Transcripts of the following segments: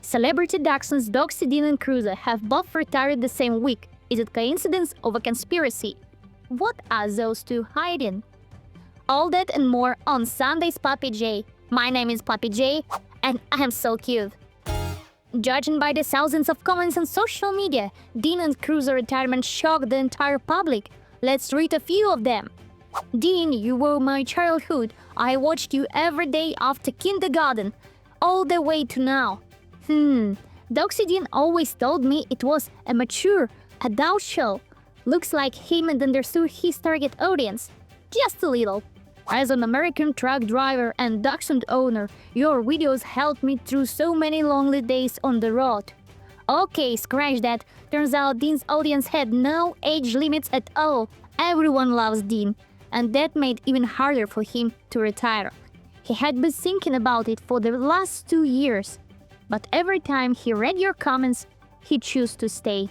Celebrity Dachshunds Din and Crusoe have both retired the same week. Is it coincidence or a conspiracy? What are those two hiding? All that and more on Sunday's Puppy J. My name is Puppy J, and I am so cute. Judging by the thousands of comments on social media, Din and Crusoe retirement shocked the entire public. Let's read a few of them. Din, you were my childhood. I watched you every day after kindergarten, all the way to now. Din always told me it was a mature, adult show. Looks like he understood his target audience. Just a little. As an American truck driver and Dachshund owner, your videos helped me through so many lonely days on the road. Okay, scratch that. Turns out Din's audience had no age limits at all. Everyone loves Din, and that made it even harder for him to retire. He had been thinking about it for the last 2 years. But every time he read your comments, he chose to stay.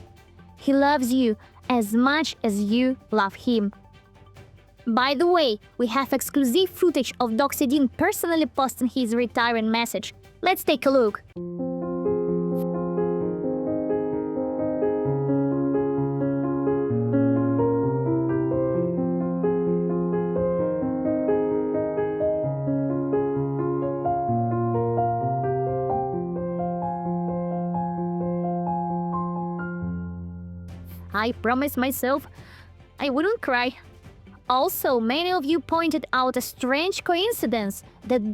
He loves you as much as you love him. By the way, we have exclusive footage of Din personally posting his retirement message. Let's take a look. I promised myself I wouldn't cry. Also, many of you pointed out a strange coincidence that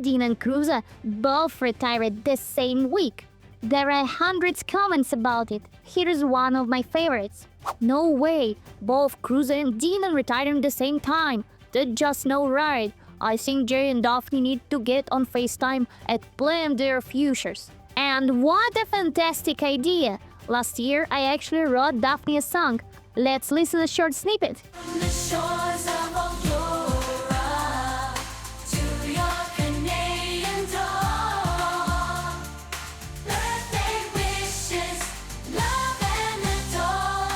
Din and Crusoe both retired the same week. There are hundreds of comments about it. Here's one of my favorites. No way, both Crusoe and Din retired at the same time. That's just no right. I think Jay and Daphne need to get on FaceTime and plan their futures. And what a fantastic idea! Last year, I actually wrote Daphne a song. Let's listen to a short snippet. From the shores of Aurora to your Canadian dog, birthday wishes, love and adore.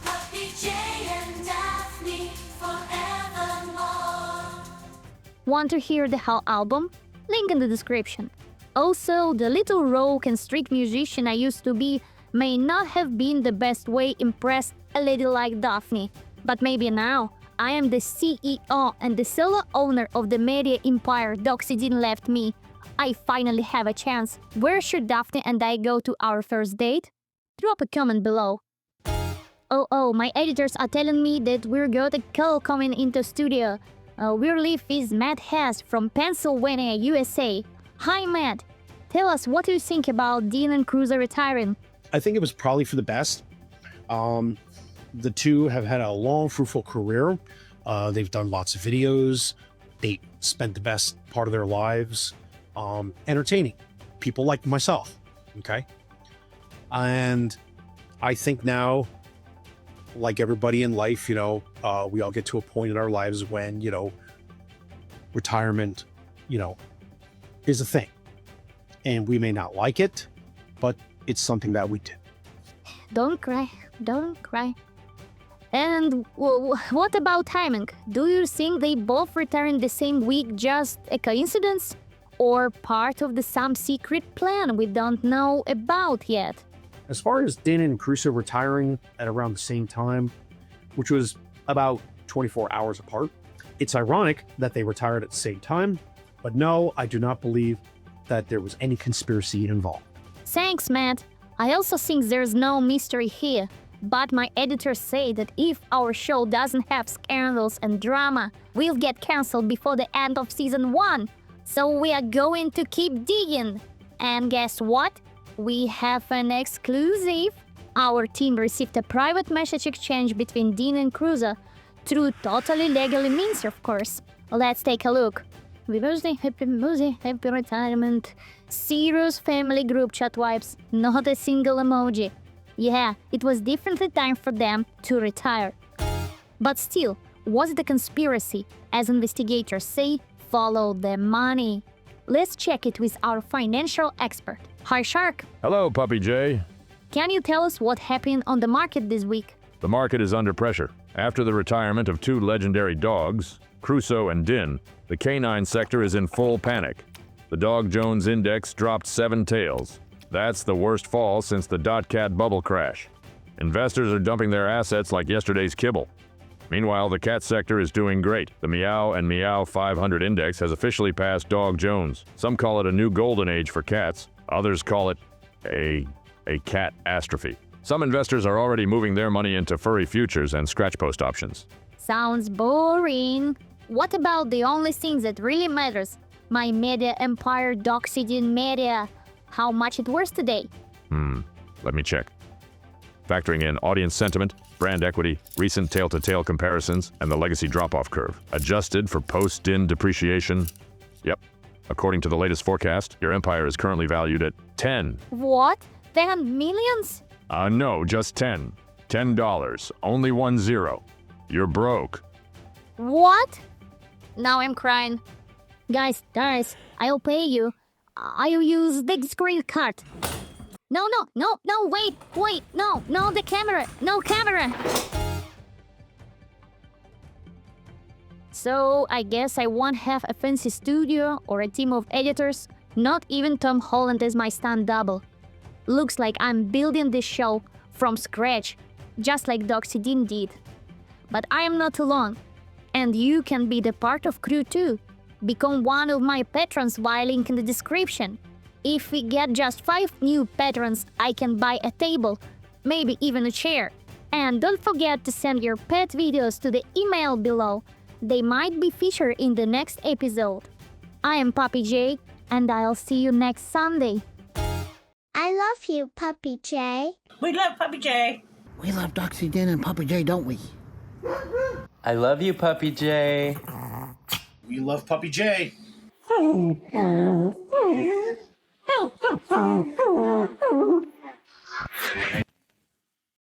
Puppy J and Daphne forevermore. Want to hear the whole album? Link in the description. Also, the little rogue and strict musician I used to be may not have been the best way impressed a lady like Daphne. But maybe now, I am the CEO and the solo owner of the media empire Din left me. I finally have a chance. Where should Daphne and I go to our first date? Drop a comment below. Oh, my editors are telling me that we're got a call coming into studio. We're live with Matt Hess from Pennsylvania, USA. Hi Matt, tell us what you think about Din and Crusoe retiring. I think it was probably for the best. The two have had a long, fruitful career. They've done lots of videos. They spent the best part of their lives entertaining people like myself, okay? And I think now, like everybody in life, we all get to a point in our lives when, retirement, is a thing. And we may not like it, but it's something that we do. Don't cry. And what about timing? Do you think they both retired the same week just a coincidence? Or part of some secret plan we don't know about yet? As far as Din and Crusoe retiring at around the same time, which was about 24 hours apart, it's ironic that they retired at the same time, but no, I do not believe that there was any conspiracy involved. Thanks, Matt. I also think there's no mystery here, but my editors say that if our show doesn't have scandals and drama, we'll get cancelled before the end of season 1. So we are going to keep digging. And guess what? We have an exclusive. Our team received a private message exchange between Din and Crusoe through totally legal means, of course. Let's take a look. Happy birthday, happy retirement. Serious family group chat vibes, not a single emoji. Yeah, it was definitely time for them to retire. But still, was it a conspiracy? As investigators say, follow the money. Let's check it with our financial expert. Hi, Shark. Hello, Puppy J. Can you tell us what happened on the market this week? The market is under pressure. After the retirement of 2 legendary dogs, Crusoe and Din, the canine sector is in full panic. The Dog Jones Index dropped 7 tails. That's the worst fall since the .cat bubble crash. Investors are dumping their assets like yesterday's kibble. Meanwhile, the cat sector is doing great. The Meow and Meow 500 index has officially passed Dog Jones. Some call it a new golden age for cats. Others call it a cat-astrophe. Some investors are already moving their money into furry futures and scratch post options. Sounds boring. What about the only thing that really matters? My media empire, Dachshunds media. How much it worth today? Let me check. Factoring in audience sentiment, brand equity, recent tail-to-tail comparisons, and the legacy drop-off curve. Adjusted for post-Din depreciation. Yep. According to the latest forecast, your empire is currently valued at 10. What? 10 millions? No, just 10. $10. Only 10. You're broke. What? Now I'm crying. Guys, I'll pay you. I'll use the screen card. No, wait, no, the camera, no camera. So, I guess I won't have a fancy studio or a team of editors. Not even Tom Holland is my stunt double. Looks like I'm building this show from scratch, just like Dachshunds did. But I am not alone, and you can be the part of crew too. Become one of my patrons via link in the description. If we get just 5 new patrons, I can buy a table, maybe even a chair. And don't forget to send your pet videos to the email below. They might be featured in the next episode. I am Puppy J, and I'll see you next Sunday. I love you, Puppy J. We love Puppy J. We love Doxy Din and Puppy J, don't we? I love you, Puppy J. We love Puppy J.